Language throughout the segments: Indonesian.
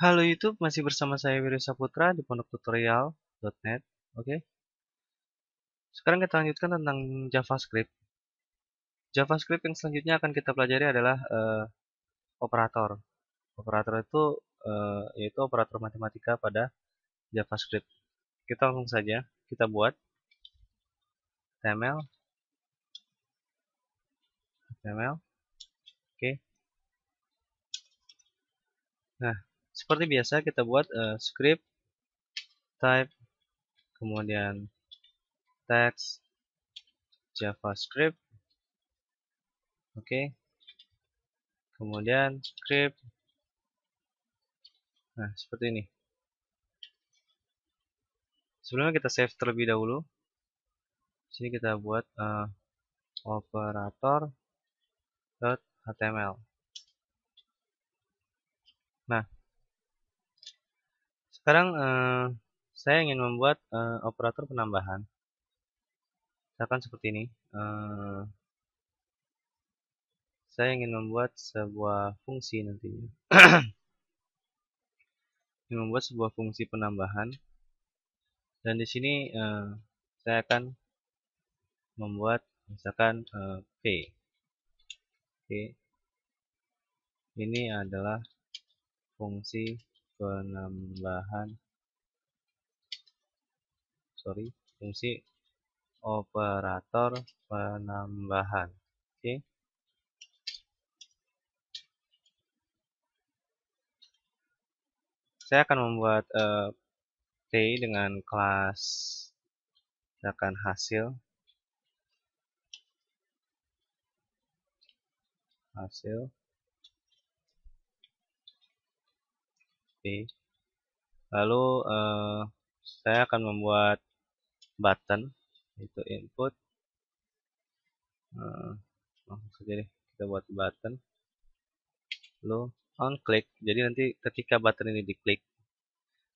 Halo YouTube, masih bersama saya Wiro Saputra di pondoktutorial.net. Oke, sekarang kita lanjutkan tentang JavaScript. JavaScript yang selanjutnya akan kita pelajari adalah operator. Operator itu yaitu operator matematika pada JavaScript. Kita langsung saja kita buat HTML, HTML. Oke. Nah, seperti biasa kita buat script type, kemudian text JavaScript. Oke. Kemudian script. Nah, seperti ini. Sebelumnya kita save terlebih dahulu. Sini kita buat operator.html. Nah, sekarang saya ingin membuat operator penambahan. Misalkan seperti ini. Saya ingin membuat sebuah fungsi nantinya. Ingin membuat sebuah fungsi penambahan. Dan di sini saya akan membuat misalkan p. Oke. Ini adalah fungsi penambahan. Fungsi operator penambahan. Oke. Saya akan membuat T dengan kelas misalkan hasil. T. Lalu saya akan membuat button, itu input. Langsung saja deh kita buat button. Lalu on click. Jadi nanti ketika button ini diklik,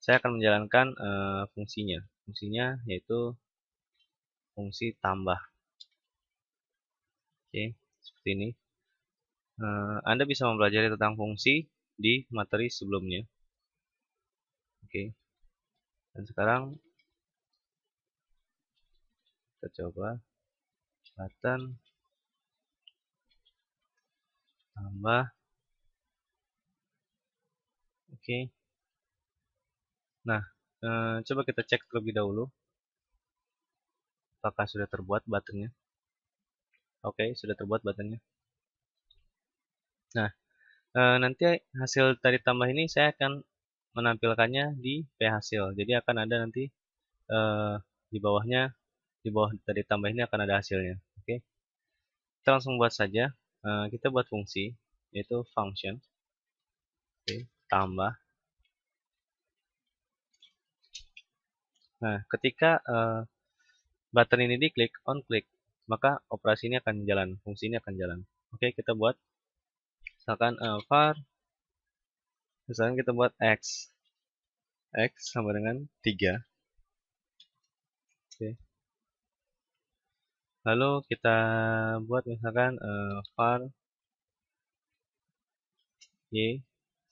saya akan menjalankan fungsinya. Fungsinya yaitu fungsi tambah. Oke, seperti ini. Anda bisa mempelajari tentang fungsi di materi sebelumnya. Oke. Dan sekarang kita coba button tambah. Oke. Nah, coba kita cek terlebih dahulu apakah sudah terbuat buttonnya. Oke, sudah terbuat buttonnya. Nah, nanti hasil dari tambah ini saya akan menampilkannya di phasil. Jadi akan ada nanti di bawahnya, di bawah dari tambah ini akan ada hasilnya. Oke, kita langsung buat saja. Kita buat fungsi yaitu function. Oke, tambah. Nah, ketika button ini diklik, on click, maka operasi ini akan jalan, fungsi ini akan jalan. Oke, kita buat misalkan var, misalkan kita buat x sama dengan 3. Oke. Lalu kita buat misalkan var y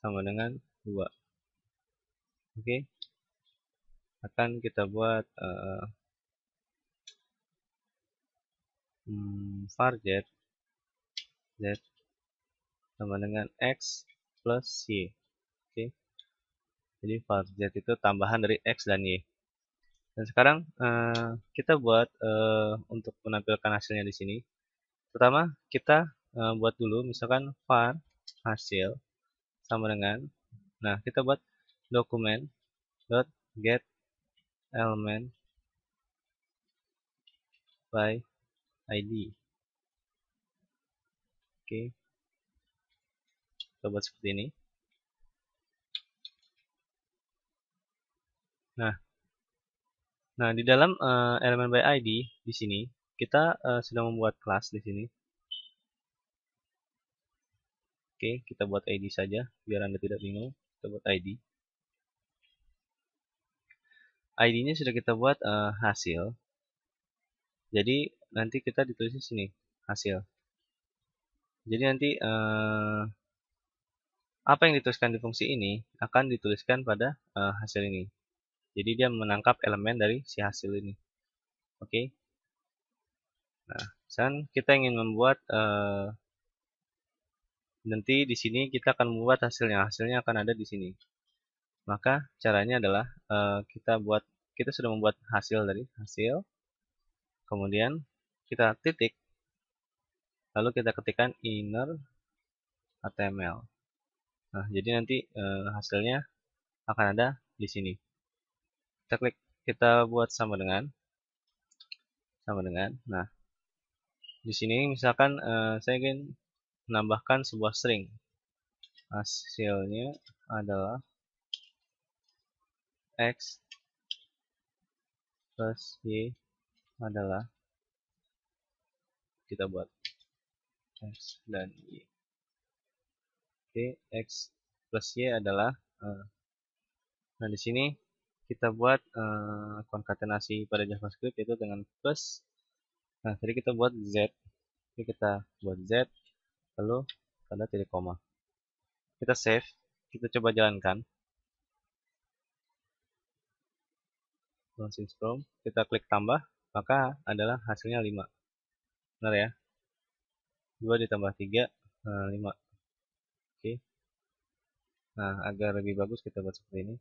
sama dengan 2. Oke. Akan kita buat var z sama dengan x plus y. Oke. Jadi var z itu tambahan dari x dan y. Dan sekarang kita buat untuk menampilkan hasilnya di sini. Pertama kita buat dulu misalkan var hasil sama dengan, nah kita buat dokumen dot get element by id. Oke, kita buat seperti ini. Nah, di dalam elemen by id di sini kita sudah membuat kelas di sini. Oke, kita buat id saja biar Anda tidak bingung. Kita buat id. ID-nya sudah kita buat hasil. Jadi nanti kita ditulis di sini hasil. Jadi nanti apa yang dituliskan di fungsi ini akan dituliskan pada hasil ini. Jadi dia menangkap elemen dari si hasil ini. Oke. Nah, misalkan kita ingin membuat nanti di sini kita akan membuat hasilnya. Hasilnya akan ada di sini. Maka caranya adalah kita sudah membuat hasil dari hasil. Kemudian kita titik. Lalu kita ketikkan inner HTML. Nah, jadi nanti hasilnya akan ada di sini. Kita klik, kita buat sama dengan. Nah, di sini misalkan saya ingin menambahkan sebuah string. Hasilnya adalah X plus Y adalah, kita buat X dan Y. Oke, X plus Y adalah, nah di sini kita buat konkatenasi pada JavaScript itu dengan plus. Nah, tadi kita buat Z. Jadi kita buat Z, lalu tanda titik koma. Kita save, kita coba jalankan. Launching Chrome, kita klik tambah, maka adalah hasilnya 5. Benar ya? 2 ditambah 3, 5. Oke. Nah, agar lebih bagus kita buat seperti ini.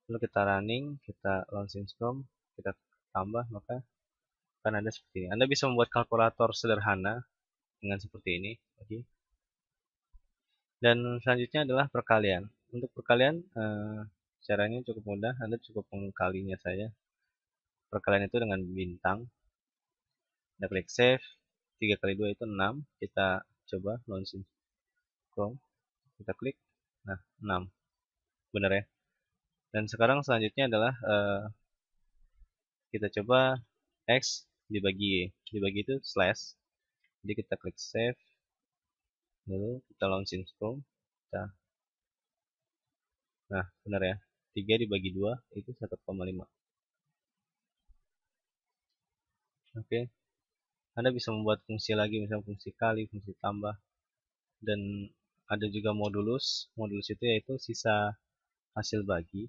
Lalu kita running, kita launching Chrome, kita tambah, maka akan ada seperti ini. Anda bisa membuat kalkulator sederhana dengan seperti ini. Oke. Dan selanjutnya adalah perkalian. Untuk perkalian, caranya cukup mudah. Anda cukup mengkalinya saja. Perkalian itu dengan bintang. Kita klik save. 3 kali 2 itu 6. Kita coba launching Chrome. Kita klik. Nah, 6. Benar ya? Dan sekarang selanjutnya adalah kita coba X dibagi Y. Dibagi itu slash. Jadi kita klik save. Lalu kita launching Chrome. Nah, benar ya. 3 dibagi 2 itu 1,5. Oke. Anda bisa membuat fungsi lagi, misalnya fungsi kali, fungsi tambah. Dan ada juga modulus. Modulus itu yaitu sisa hasil bagi.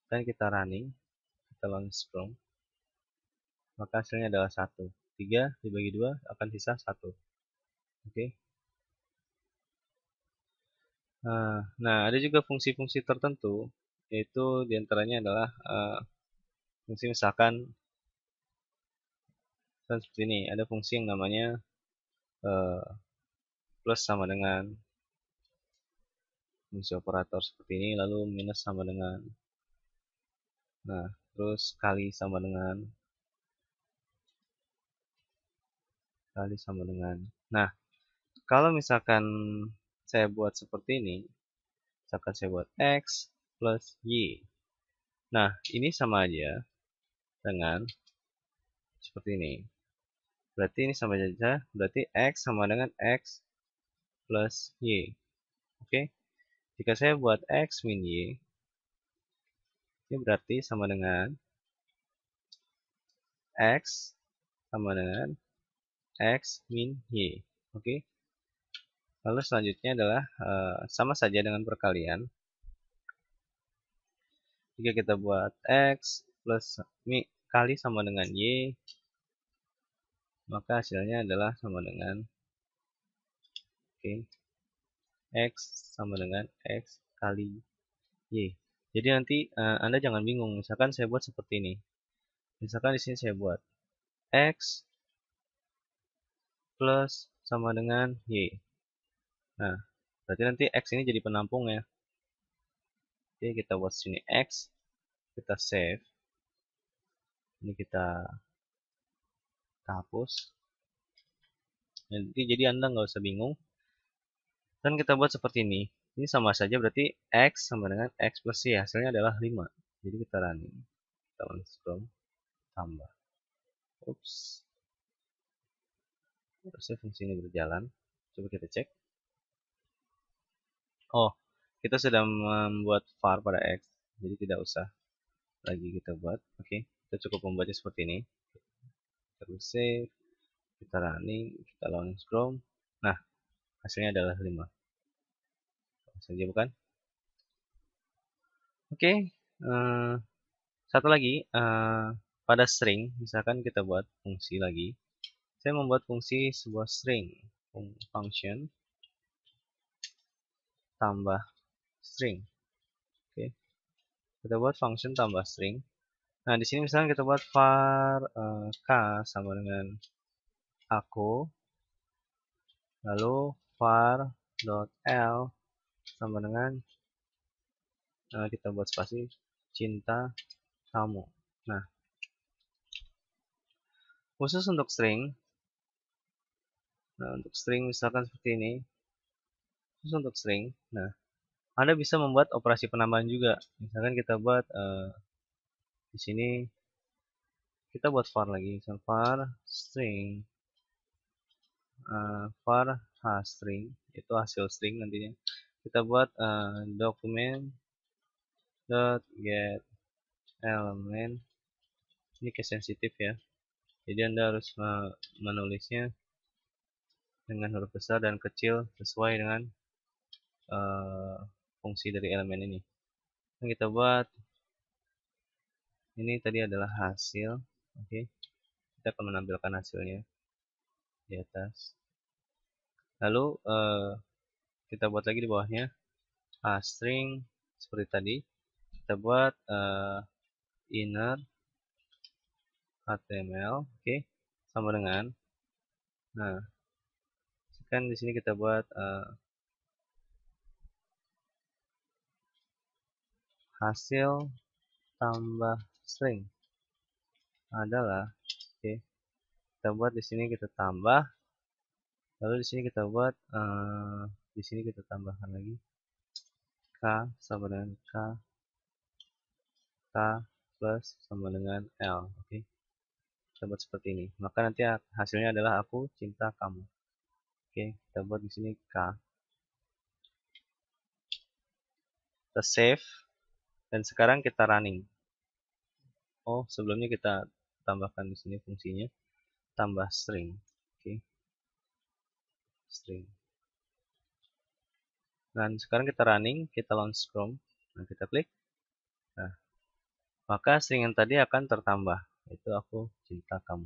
Dan kita running, kita launch Chrome. Maka hasilnya adalah 1. 3 dibagi 2 akan sisa 1. Oke. Nah, ada juga fungsi-fungsi tertentu, yaitu diantaranya adalah fungsi misalkan seperti ini. Ada fungsi yang namanya plus sama dengan fungsi operator seperti ini, lalu minus sama dengan, nah terus kali sama dengan, nah kalau misalkan saya buat seperti ini, misalkan saya buat X plus Y, nah ini sama aja dengan seperti ini. Berarti ini sama saja, berarti X sama dengan X plus Y. Oke, jika saya buat X min Y, ini berarti sama dengan X sama dengan X min Y. Oke. Lalu selanjutnya adalah sama saja dengan perkalian. Jika kita buat X plus kali sama dengan Y, maka hasilnya adalah sama dengan X sama dengan X kali Y. Jadi nanti Anda jangan bingung. Misalkan saya buat seperti ini. Misalkan di sini saya buat X plus sama dengan Y. Nah, berarti nanti X ini jadi penampung ya. Oke, kita buat sini X. Kita save. Ini kita hapus. Nanti jadi Anda nggak usah bingung. Dan kita buat seperti ini. Ini sama saja berarti X sama dengan X plus Y. Hasilnya adalah 5. Jadi kita running. Kita unscroll. Tambah. Ups. Harusnya fungsi ini berjalan. Coba kita cek. Oh, kita sudah membuat var pada X. Jadi tidak usah lagi kita buat. Oke, kita cukup membuatnya seperti ini. Terus save. Kita running. Kita launch Chrome. Nah, hasilnya adalah 5. saja, bukan? Oke, satu lagi, pada string, misalkan kita buat fungsi lagi. Saya membuat fungsi sebuah string, function tambah string. Oke, kita buat function tambah string. Nah, di sini misalnya kita buat var k sama dengan aku, lalu var.l sama dengan kita buat spasi cinta kamu. Nah, khusus untuk string, untuk string misalkan seperti ini, khusus untuk string. Nah, Anda bisa membuat operasi penambahan juga. Misalkan kita buat di sini kita buat var lagi, misalkan var string, var string itu hasil string nantinya. Kita buat dokumen dot get element. Ini case sensitif ya. Jadi Anda harus menulisnya dengan huruf besar dan kecil sesuai dengan fungsi dari elemen ini. Yang kita buat ini tadi adalah hasil. Oke, kita akan menampilkan hasilnya di atas. Lalu kita buat lagi di bawahnya string seperti tadi. Kita buat inner HTML, oke, sama dengan. Nah, kan di sini kita buat hasil tambah string adalah, oke, kita buat di sini kita tambah, lalu di sini kita buat di sini kita tambahkan lagi k sama dengan k plus sama dengan l, oke. Kita buat seperti ini, maka nanti hasilnya adalah aku cinta kamu. Oke, kita buat di sini k, kita save, dan sekarang kita running. Oh, sebelumnya kita tambahkan di sini fungsinya tambah string, oke, string. Dan sekarang kita running, kita launch Chrome, nah kita klik, nah maka string yang tadi akan tertambah, yaitu aku cinta kamu.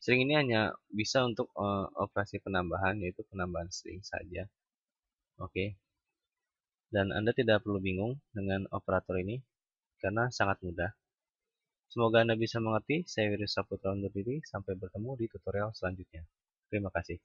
String ini hanya bisa untuk operasi penambahan, yaitu penambahan string saja, oke. Dan Anda tidak perlu bingung dengan operator ini, karena sangat mudah. Semoga Anda bisa mengerti. Saya Wiri Saputra undur diri. Sampai bertemu di tutorial selanjutnya. Terima kasih.